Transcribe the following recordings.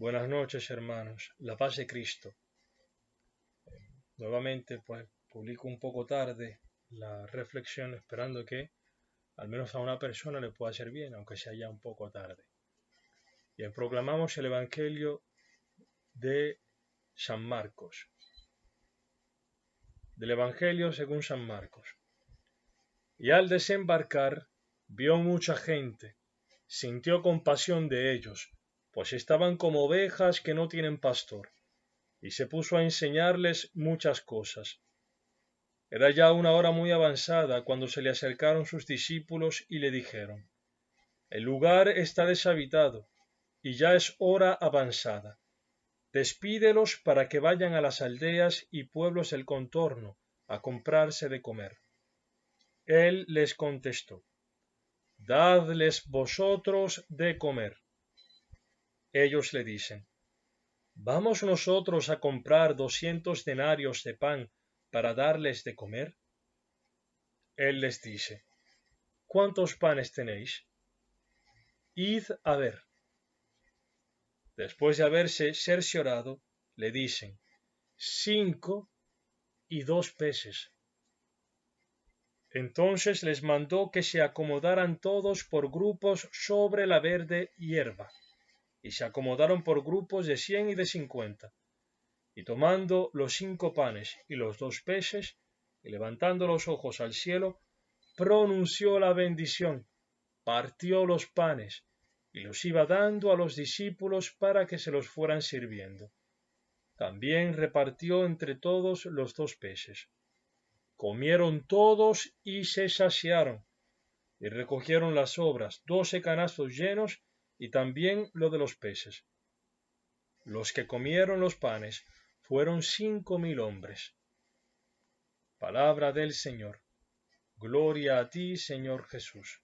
Buenas noches, hermanos. La paz de Cristo. Nuevamente, pues, publico un poco tarde la reflexión, esperando que al menos a una persona le pueda hacer bien, aunque sea ya un poco tarde. Y proclamamos el Evangelio de San Marcos. Del Evangelio según San Marcos. Y al desembarcar, vio mucha gente, sintió compasión de ellos, pues estaban como ovejas que no tienen pastor, y se puso a enseñarles muchas cosas. Era ya una hora muy avanzada cuando se le acercaron sus discípulos y le dijeron: El lugar está deshabitado y ya es hora avanzada. Despídelos para que vayan a las aldeas y pueblos del contorno a comprarse de comer. Él les contestó: Dadles vosotros de comer. Ellos le dicen: ¿Vamos nosotros a comprar 200 denarios de pan para darles de comer? Él les dice: ¿Cuántos panes tenéis? Id a ver. Después de haberse cerciorado, le dicen: 5 y 2 peces. Entonces les mandó que se acomodaran todos por grupos sobre la verde hierba, y se acomodaron por grupos de 100 y de 50. Y tomando los 5 panes y los 2 peces, y levantando los ojos al cielo, pronunció la bendición, partió los panes, y los iba dando a los discípulos para que se los fueran sirviendo. También repartió entre todos los 2 peces. Comieron todos y se saciaron, y recogieron las sobras, 12 canastos llenos, y también lo de los peces. Los que comieron los panes fueron 5.000 hombres. Palabra del Señor. Gloria a ti, Señor Jesús.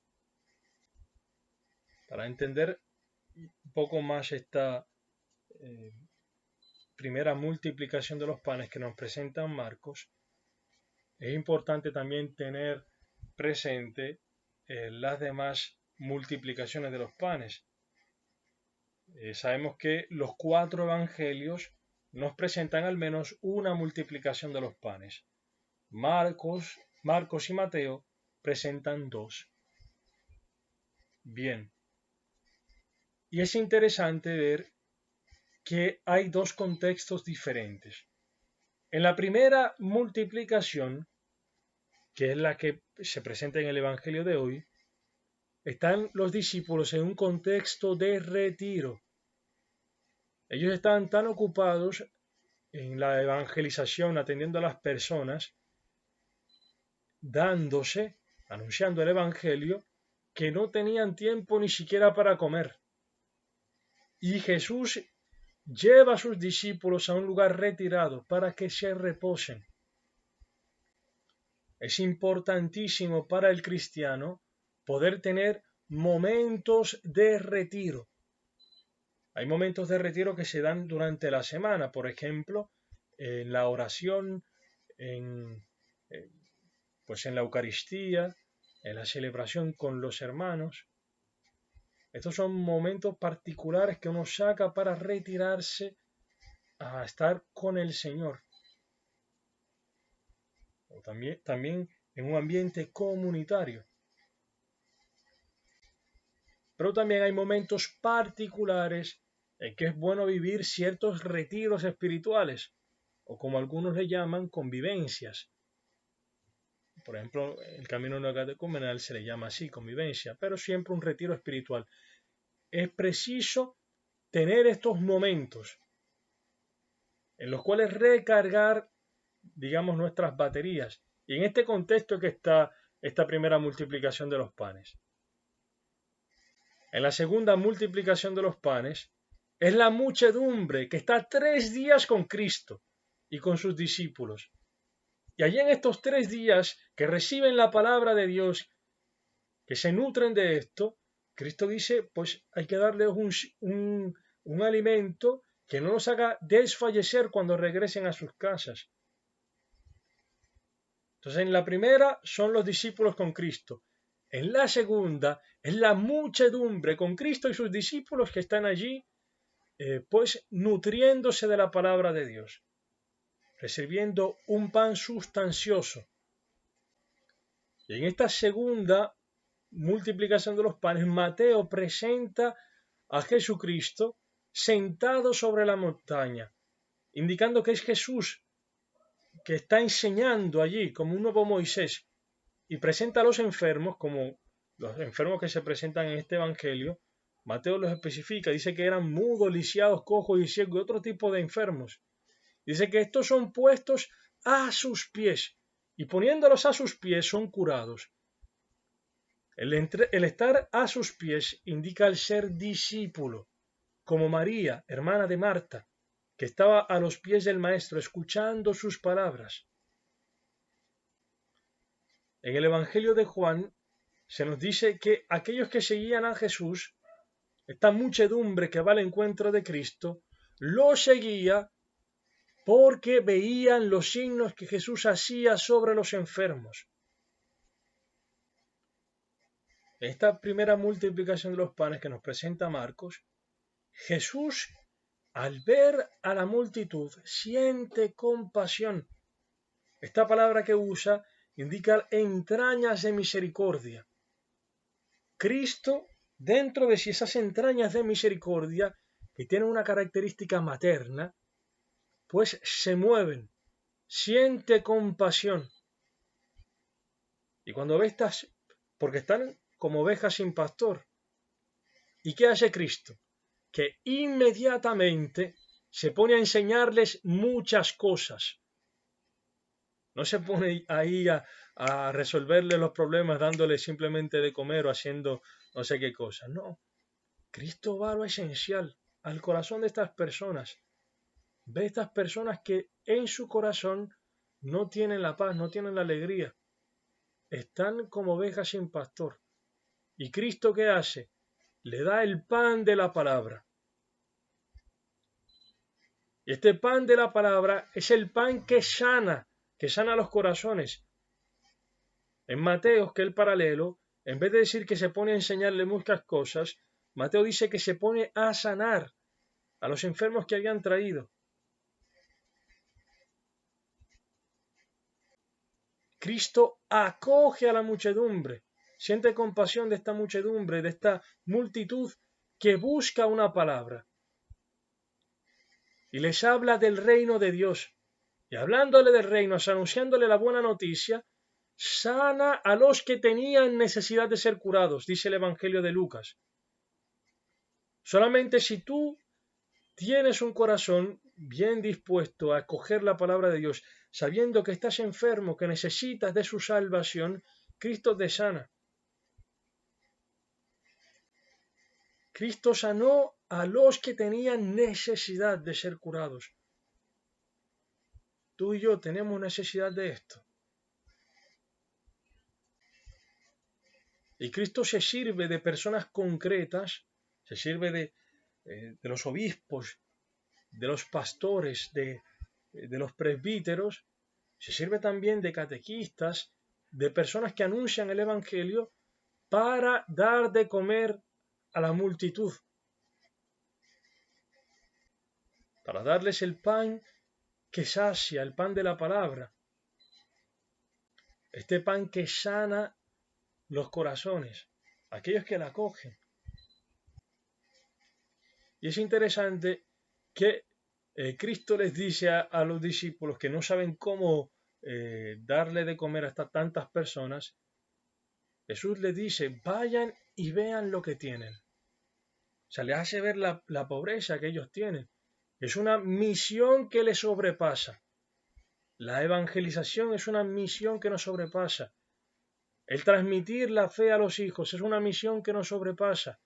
Para entender un poco más esta primera multiplicación de los panes que nos presenta Marcos, es importante también tener presente las demás multiplicaciones de los panes. Sabemos que los 4 evangelios nos presentan al menos una multiplicación de los panes. Marcos y Mateo presentan 2. Bien. Y es interesante ver que hay 2 contextos diferentes. En la primera multiplicación, que es la que se presenta en el Evangelio de hoy, están los discípulos en un contexto de retiro. Ellos están tan ocupados en la evangelización, atendiendo a las personas, anunciando el Evangelio, que no tenían tiempo ni siquiera para comer. Y Jesús lleva a sus discípulos a un lugar retirado para que se reposen. Es importantísimo para el cristiano poder tener momentos de retiro. Hay momentos de retiro que se dan durante la semana, por ejemplo, en la oración, en la Eucaristía, en la celebración con los hermanos. Estos son momentos particulares que uno saca para retirarse a estar con el Señor. O también en un ambiente comunitario. Pero también hay momentos particulares en que es bueno vivir ciertos retiros espirituales, o como algunos le llaman, convivencias. Por ejemplo, el camino neocatecumenal se le llama así, convivencia, pero siempre un retiro espiritual. Es preciso tener estos momentos en los cuales recargar, digamos, nuestras baterías. Y en este contexto que está esta primera multiplicación de los panes. En la segunda multiplicación de los panes es la muchedumbre que está 3 días con Cristo y con sus discípulos. Y allí en estos 3 días que reciben la palabra de Dios, que se nutren de esto, Cristo dice, pues hay que darles un alimento que no los haga desfallecer cuando regresen a sus casas. Entonces en la primera son los discípulos con Cristo. En la segunda es la muchedumbre con Cristo y sus discípulos que están allí pues nutriéndose de la palabra de Dios, recibiendo un pan sustancioso. Y en esta segunda multiplicación de los panes, Mateo presenta a Jesucristo sentado sobre la montaña, indicando que es Jesús que está enseñando allí como un nuevo Moisés, y presenta a los enfermos como los enfermos que se presentan en este evangelio. Mateo los especifica, dice que eran mudos, lisiados, cojos y ciegos y otro tipo de enfermos. Dice que estos son puestos a sus pies y poniéndolos a sus pies son curados. El estar a sus pies indica el ser discípulo, como María, hermana de Marta, que estaba a los pies del Maestro escuchando sus palabras. En el Evangelio de Juan se nos dice que aquellos que seguían a Jesús, esta muchedumbre que va al encuentro de Cristo, lo seguía porque veían los signos que Jesús hacía sobre los enfermos. Esta primera multiplicación de los panes que nos presenta Marcos, Jesús, al ver a la multitud, siente compasión. Esta palabra que usa indica entrañas de misericordia. Cristo, dentro de sí, esas entrañas de misericordia, que tienen una característica materna, pues se mueven, siente compasión. Y cuando ve estas, porque están como ovejas sin pastor. ¿Y qué hace Cristo? Que inmediatamente se pone a enseñarles muchas cosas. No se pone ahí a resolverle los problemas dándoles simplemente de comer o haciendo no sé qué cosa. No. Cristo va a lo esencial, al corazón de estas personas. Ve estas personas que en su corazón no tienen la paz, no tienen la alegría. Están como ovejas sin pastor. ¿Y Cristo qué hace? Le da el pan de la palabra. Y este pan de la palabra es el pan que sana los corazones. En Mateo, que es el paralelo, en vez de decir que se pone a enseñarle muchas cosas, Mateo dice que se pone a sanar a los enfermos que habían traído. Cristo acoge a la muchedumbre, siente compasión de esta muchedumbre, de esta multitud que busca una palabra. Y les habla del reino de Dios. Y hablándole del reino, anunciándole la buena noticia, sana a los que tenían necesidad de ser curados, dice el Evangelio de Lucas. Solamente si tú tienes un corazón bien dispuesto a acoger la palabra de Dios, sabiendo que estás enfermo, que necesitas de su salvación, Cristo te sana. Cristo sanó a los que tenían necesidad de ser curados. Tú y yo tenemos necesidad de esto. Y Cristo se sirve de personas concretas, se sirve de los obispos, de los pastores, de los presbíteros, se sirve también de catequistas, de personas que anuncian el Evangelio para dar de comer a la multitud, para darles el pan que sacia, el pan de la palabra, este pan que sana los corazones, aquellos que la acogen. Y es interesante que Cristo les dice a los discípulos que no saben cómo darle de comer a tantas personas. Jesús les dice, vayan y vean lo que tienen. O sea, les hace ver la pobreza que ellos tienen. Es una misión que les sobrepasa. La evangelización es una misión que nos sobrepasa. El transmitir la fe a los hijos es una misión que nos sobrepasa.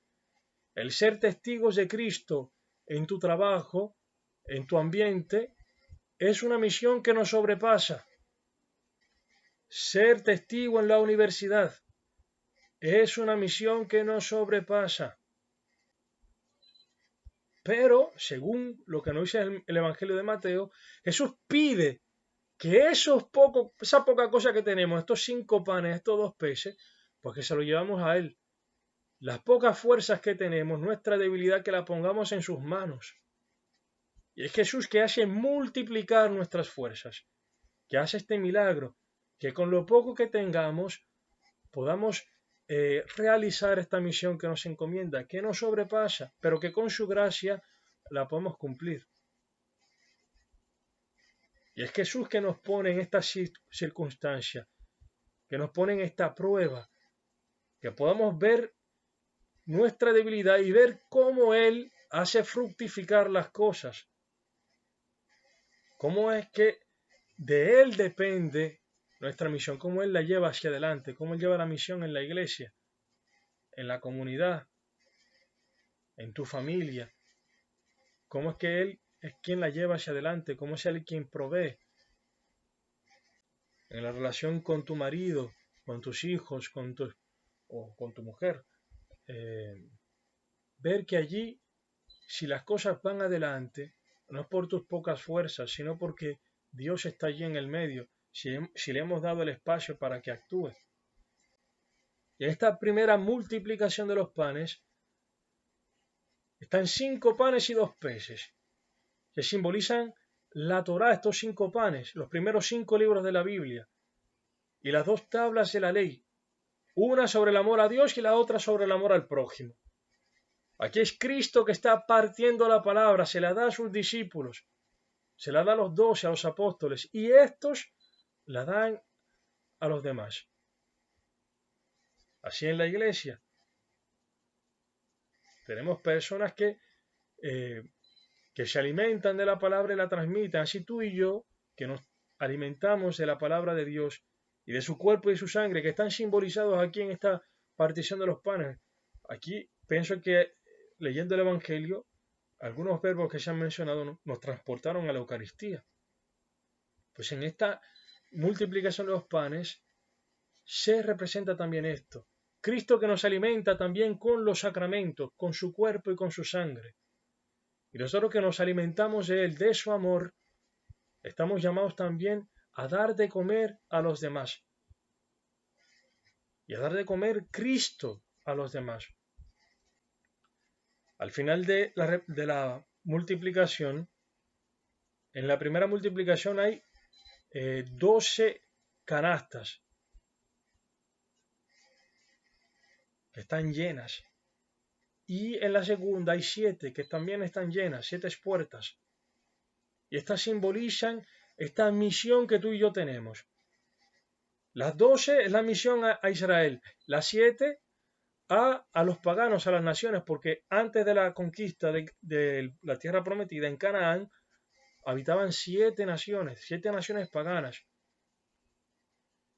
El ser testigos de Cristo en tu trabajo, en tu ambiente, es una misión que nos sobrepasa. Ser testigo en la universidad es una misión que nos sobrepasa. Pero, según lo que nos dice el Evangelio de Mateo, Jesús pide que esa poca cosa que tenemos, estos 5 panes, estos 2 peces, pues que se lo llevamos a Él. Las pocas fuerzas que tenemos, nuestra debilidad, que la pongamos en sus manos. Y es Jesús que hace multiplicar nuestras fuerzas, que hace este milagro, que con lo poco que tengamos podamos realizar esta misión que nos encomienda, que nos sobrepasa, pero que con su gracia la podemos cumplir. Y es Jesús que nos pone en esta circunstancia, que nos pone en esta prueba, que podamos ver nuestra debilidad y ver cómo Él hace fructificar las cosas. Cómo es que de Él depende nuestra misión, cómo Él la lleva hacia adelante, cómo Él lleva la misión en la iglesia, en la comunidad, en tu familia. Cómo es que Él es quien la lleva hacia adelante, cómo es Él quien provee. En la relación con tu marido, con tus hijos, o con tu mujer. Ver que allí, si las cosas van adelante, no es por tus pocas fuerzas, sino porque Dios está allí en el medio, si le hemos dado el espacio para que actúe. Y en esta primera multiplicación de los panes, están 5 panes y 2 peces, que simbolizan la Torá, estos 5 panes, los primeros 5 libros de la Biblia, y las 2 tablas de la ley, una sobre el amor a Dios y la otra sobre el amor al prójimo. Aquí es Cristo que está partiendo la palabra, se la da a sus discípulos, se la da a los 12, a los apóstoles, y estos la dan a los demás. Así en la iglesia tenemos personas que se alimentan de la palabra y la transmiten. Así tú y yo, que nos alimentamos de la palabra de Dios y de su cuerpo y su sangre, que están simbolizados aquí en esta partición de los panes. Aquí pienso que leyendo el Evangelio, algunos verbos que se han mencionado nos transportaron a la Eucaristía. Pues en esta multiplicación de los panes se representa también esto. Cristo que nos alimenta también con los sacramentos, con su cuerpo y con su sangre. Y nosotros que nos alimentamos de Él, de su amor, estamos llamados también a dar de comer a los demás. Y a dar de comer Cristo a los demás. Al final de la multiplicación, en la primera multiplicación hay 12 canastas que están llenas. Y en la segunda hay 7 que también están llenas, 7 puertas. Y estas simbolizan esta misión que tú y yo tenemos. Las 12 es la misión a Israel, las 7 a los paganos, a las naciones, porque antes de la conquista de la tierra prometida en Canaán, habitaban 7 naciones paganas.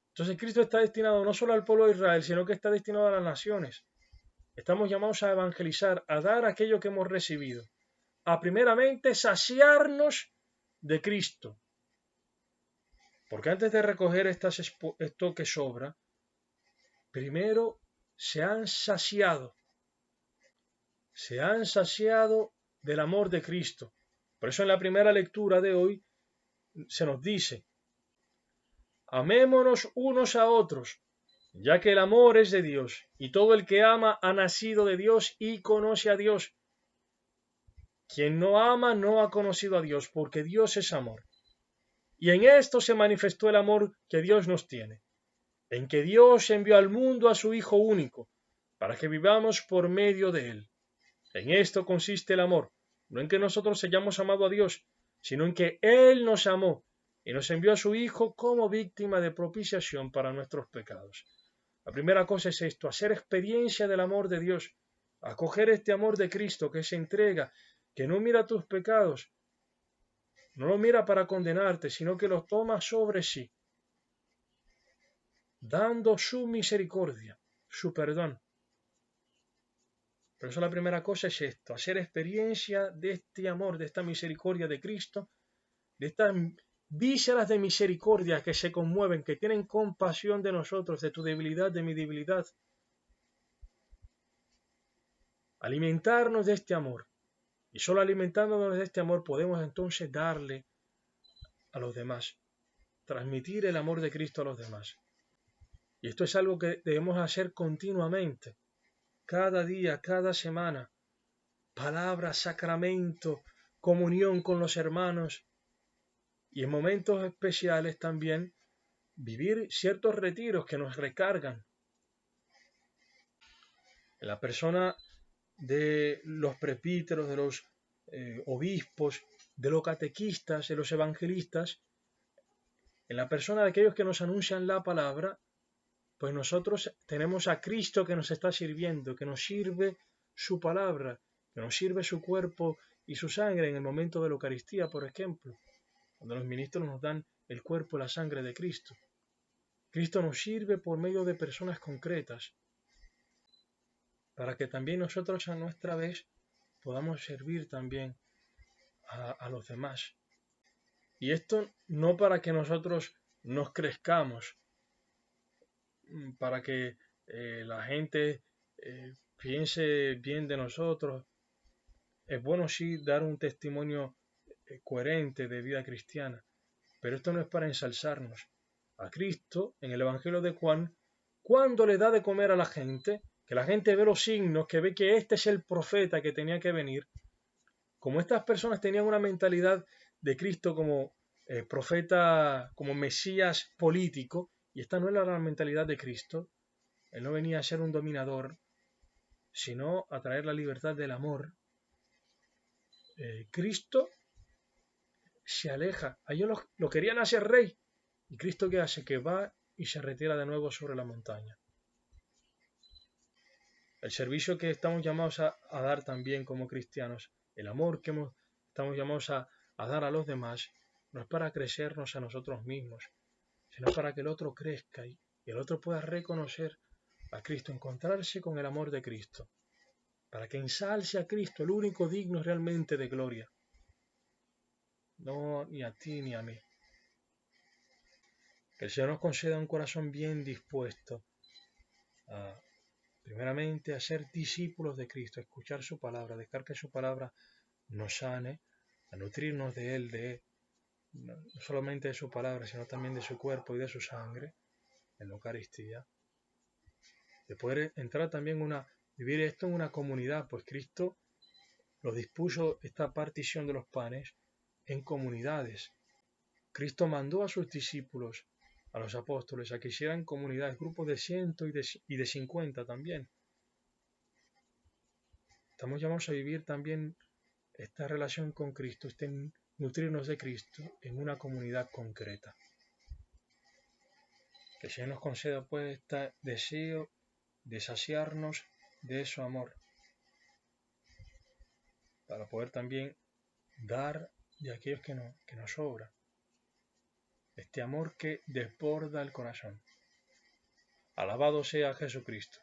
Entonces Cristo está destinado no solo al pueblo de Israel, sino que está destinado a las naciones. Estamos llamados a evangelizar, a dar aquello que hemos recibido, a primeramente saciarnos de Cristo. Porque antes de recoger esto que sobra, primero se han saciado del amor de Cristo. Por eso en la primera lectura de hoy se nos dice: amémonos unos a otros, ya que el amor es de Dios, y todo el que ama ha nacido de Dios y conoce a Dios. Quien no ama no ha conocido a Dios, porque Dios es amor. Y en esto se manifestó el amor que Dios nos tiene, en que Dios envió al mundo a su Hijo único, para que vivamos por medio de Él. En esto consiste el amor, no en que nosotros hayamos amado a Dios, sino en que Él nos amó y nos envió a su Hijo como víctima de propiciación para nuestros pecados. La primera cosa es esto, hacer experiencia del amor de Dios, acoger este amor de Cristo que se entrega, que no mira tus pecados, no lo mira para condenarte, sino que los toma sobre sí, dando su misericordia, su perdón. Por eso la primera cosa es esto, hacer experiencia de este amor, de esta misericordia de Cristo, de estas vísceras de misericordia que se conmueven, que tienen compasión de nosotros, de tu debilidad, de mi debilidad. Alimentarnos de este amor. Y solo alimentándonos de este amor podemos entonces darle a los demás, transmitir el amor de Cristo a los demás. Y esto es algo que debemos hacer continuamente, cada día, cada semana. Palabra, sacramento, comunión con los hermanos y en momentos especiales también vivir ciertos retiros que nos recargan. En la persona de los presbíteros, de los obispos, de los catequistas, de los evangelistas, en la persona de aquellos que nos anuncian la palabra, pues nosotros tenemos a Cristo que nos está sirviendo, que nos sirve su palabra, que nos sirve su cuerpo y su sangre en el momento de la Eucaristía, por ejemplo, cuando los ministros nos dan el cuerpo y la sangre de Cristo. Cristo nos sirve por medio de personas concretas, para que también nosotros a nuestra vez podamos servir también a los demás. Y esto no para que nosotros nos crezcamos, para que la gente piense bien de nosotros. Es bueno sí dar un testimonio coherente de vida cristiana, pero esto no es para ensalzarnos. A Cristo, en el Evangelio de Juan, cuando le da de comer a la gente, que la gente ve los signos, que ve que este es el profeta que tenía que venir, como estas personas tenían una mentalidad de Cristo como profeta, como Mesías político, y esta no era la mentalidad de Cristo, él no venía a ser un dominador, sino a traer la libertad del amor. Cristo se aleja, a ellos lo querían hacer rey, y Cristo ¿qué hace? Que va y se retira de nuevo sobre la montaña. El servicio que estamos llamados a dar también como cristianos, el amor que estamos llamados a dar a los demás, no es para crecernos a nosotros mismos, sino para que el otro crezca y el otro pueda reconocer a Cristo, encontrarse con el amor de Cristo, para que ensalce a Cristo, el único digno realmente de gloria, no ni a ti ni a mí. Que el Señor nos conceda un corazón bien dispuesto primeramente a ser discípulos de Cristo, a escuchar su palabra, dejar que su palabra nos sane, a nutrirnos de Él, no solamente de su palabra, sino también de su cuerpo y de su sangre, en la Eucaristía, de poder entrar también vivir esto en una comunidad, pues Cristo lo dispuso esta partición de los panes en comunidades. Cristo mandó a sus discípulos, a los apóstoles, a que hicieran comunidades, grupos de 100 y de 50 también. Estamos llamados a vivir también esta relación con Cristo, nutrirnos de Cristo en una comunidad concreta. Que el Señor nos conceda pues este deseo de saciarnos de su amor, para poder también dar de aquellos que nos sobra. Este amor que desborda el corazón. Alabado sea Jesucristo.